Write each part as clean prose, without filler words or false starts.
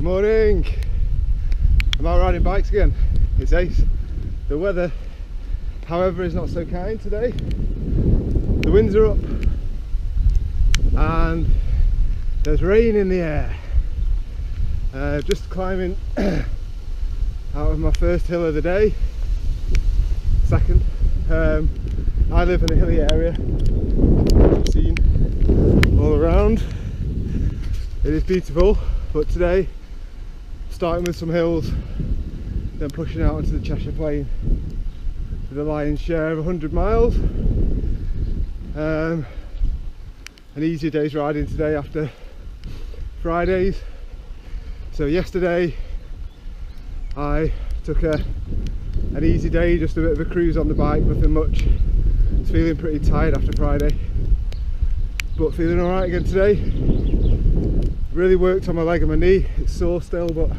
Good morning. I'm out riding bikes again. It's ace. The weather, however, is not so kind today. The winds are up and there's rain in the air. Just climbing out of my first hill of the day. Second. I live in a hilly area, you've seen all around. It is beautiful, but today starting with some hills, then pushing out onto the Cheshire Plain with a lion's share of 100 miles. An easy day's riding today after Fridays. So yesterday I took an easy day, just a bit of a cruise on the bike, nothing much. I was feeling pretty tired after Friday, but feeling alright again today. Really worked on my leg and my knee. It's sore still, but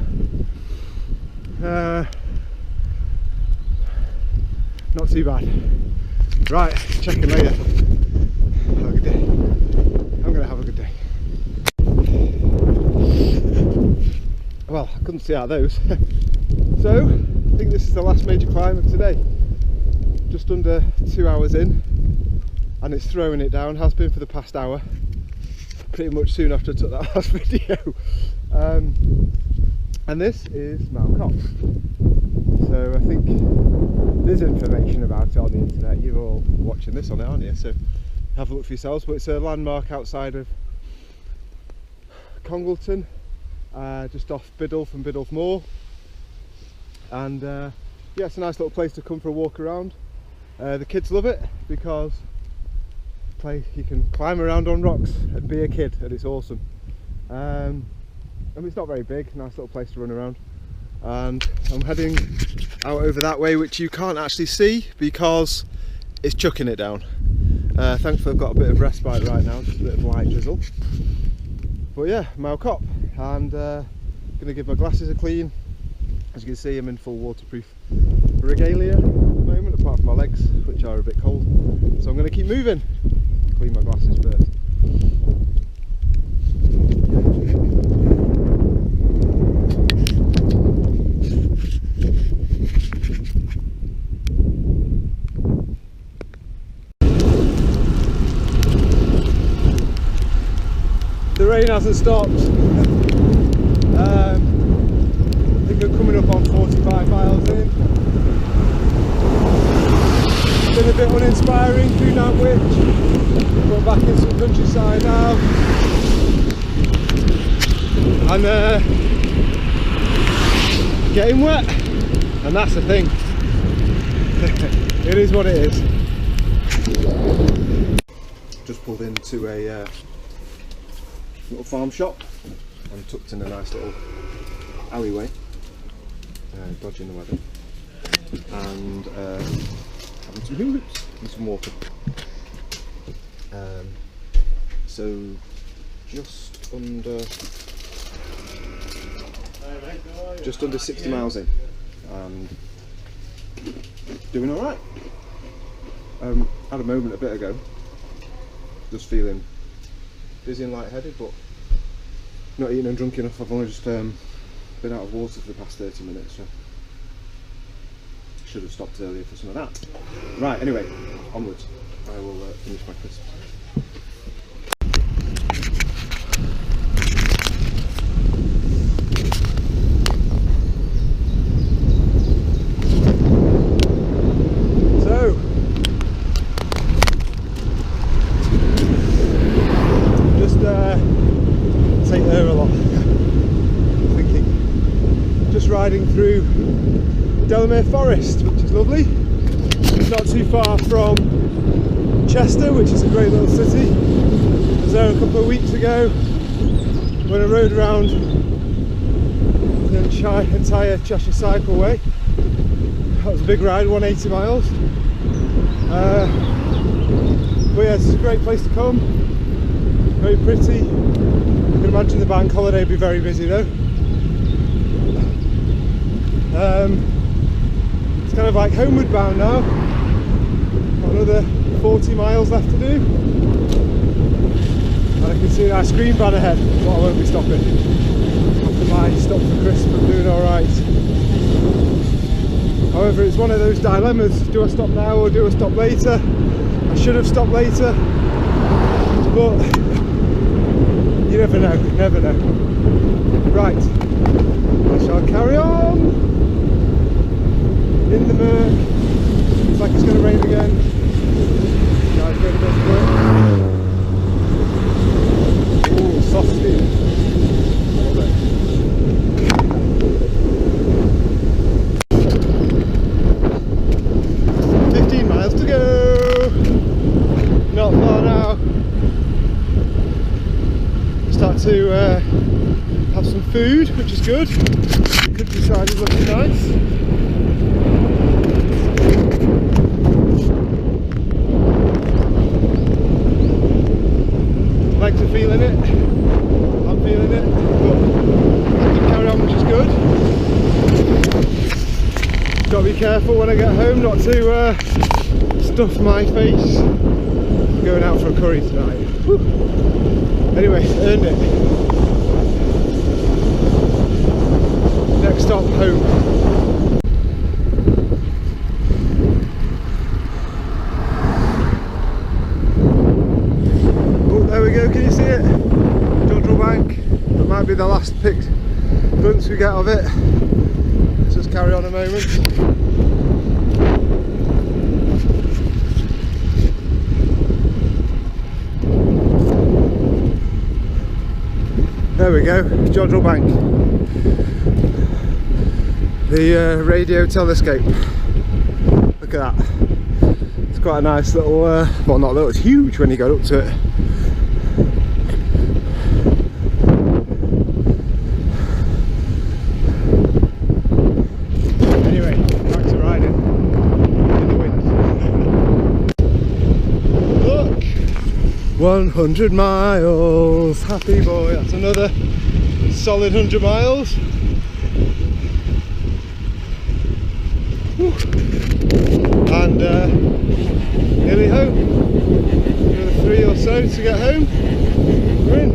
not too bad. Right, check in later. Have a good day. I'm gonna have a good day. Well, I couldn't see out of those. So, I think this is the last major climb of today. Just under 2 hours in, and it's throwing it down. Has been for the past hour. Pretty much soon after I took that last video. And this is Mount Cop. So I think there's information about it on the internet. You're all watching this on it, aren't you? So have a look for yourselves. But it's a landmark outside of Congleton, just off Biddulph and Biddulph Moor. And yeah, it's a nice little place to come for a walk around. The kids love it because you can climb around on rocks and be a kid, and it's awesome. I mean, it's not very big, nice little place to run around. And I'm heading out over that way, which you can't actually see because it's chucking it down. Thankfully I've got a bit of respite right now, just a bit of light drizzle. But yeah, Mount Cop, and gonna give my glasses a clean. As you can see, I'm in full waterproof regalia at the moment, apart from my legs, which are a bit cold. So I'm going to keep moving. Clean my glasses first. The rain hasn't stopped. I think I'm coming up on 45 miles in. It's been a bit uninspiring through Nantwich. Going back in some countryside now. And getting wet. And that's the thing. It is what it is. Just pulled into a little farm shop. I'm tucked in a nice little alleyway. Dodging the weather, and having some hoops and some water. So just under 60 miles in, and doing all right. Had a moment a bit ago, just feeling dizzy and lightheaded, but not eating and drunk enough. I've only just been out of water for the past 30 minutes, so should have stopped earlier for some of that. Right, anyway, onwards. I will finish my crisps. So, just take her a lot. Just riding through Delamere Forest, which is lovely. Not too far from Chester, which is a great little city. I was there a couple of weeks ago when I rode around the entire Cheshire Cycleway. That was a big ride, 180 miles. But yeah, it's a great place to come. Very pretty. I can imagine the bank holiday will be very busy though. It's kind of like homeward bound now. Got another 40 miles left to do. And I can see an ice cream van ahead, but I won't be stopping. After might stop for crisp and doing alright. However, it's one of those dilemmas. Do I stop now or do I stop later? I should have stopped later, but you never know, never know. Right, I shall carry on in the murk. Looks like it's going to rain again. Guys, going to go for it. Ooh, soft speed. Love it. 15 miles to go. Not far now. Start to have some food, which is good. The countryside is looking nice. Legs are feeling it. I'm feeling it. But I can carry on, which is good. Got to be careful when I get home not to stuff my face. I'm going out for a curry tonight. Whew. Anyway, earned it. Next stop, home. Oh, there we go, can you see it? Jodrell Bank. That might be the last picked glimpse we get of it. Let's just carry on a moment. There we go, Jodrell Bank. The radio telescope. Look at that. It's quite a nice little, well not little, it's huge when you go up to it. Anyway, back to riding in the wind. Look! 100 miles, happy boy. That's another solid 100 miles. Whew. And nearly home. Another 3 or so to get home. We're in.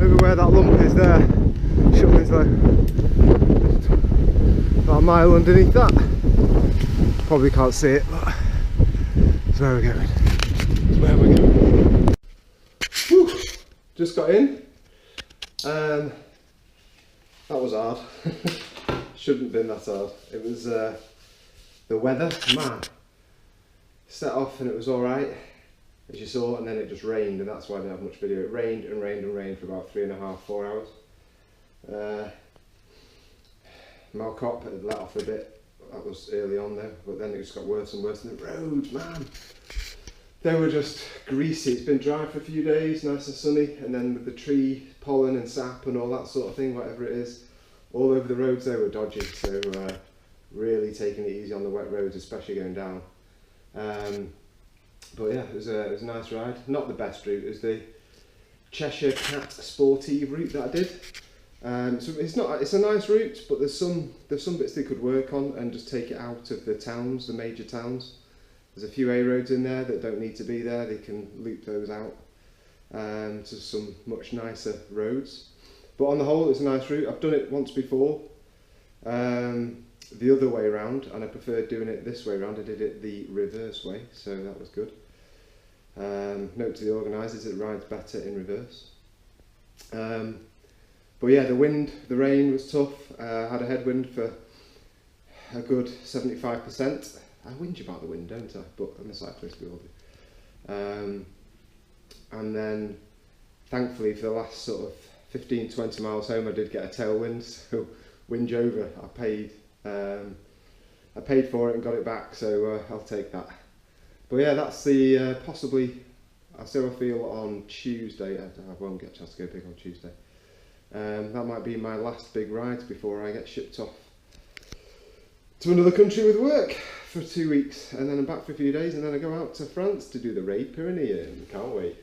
Over where that lump is there, Shutley's Low. About a mile underneath that. Probably can't see it, but that's where we're going. That's where we're going. Whew. Just got in. That was hard. Shouldn't have been that hard. It was the weather, man. Set off and it was alright, as you saw, and then it just rained, and that's why I didn't have much video. It rained and rained and rained for about 3.5, 4 hours. Malcop had let off a bit. That was early on though, but then it just got worse and worse. And the roads, man, they were just greasy. It's been dry for a few days, nice and sunny, and then with the tree pollen and sap and all that sort of thing, whatever it is, all over the roads they were dodgy. So really taking it easy on the wet roads, especially going down. But yeah, it was a nice ride. Not the best route. It was the Cheshire Cat Sporty route that I did. So it's a nice route, but there's some bits they could work on and just take it out of the towns, the major towns. There's a few A roads in there that don't need to be there. They can loop those out to some much nicer roads. But on the whole, it's a nice route. I've done it once before, the other way around, and I preferred doing it this way around. I did it the reverse way, so that was good. Note to the organisers, it rides better in reverse. But yeah, the wind, the rain was tough. I had a headwind for a good 75%. I whinge about the wind, don't I? But I'm a cyclist, we all do. And then, thankfully, for the last sort of 15-20 miles home, I did get a tailwind, so whinge over. I paid for it and got it back, so I'll take that. But yeah, that's the possibly. I'll see how I feel on Tuesday. I won't get a chance to go big on Tuesday. That might be my last big ride before I get shipped off to another country with work for 2 weeks, and then I'm back for a few days, and then I go out to France to do the Raid Pyrenean. Can't wait.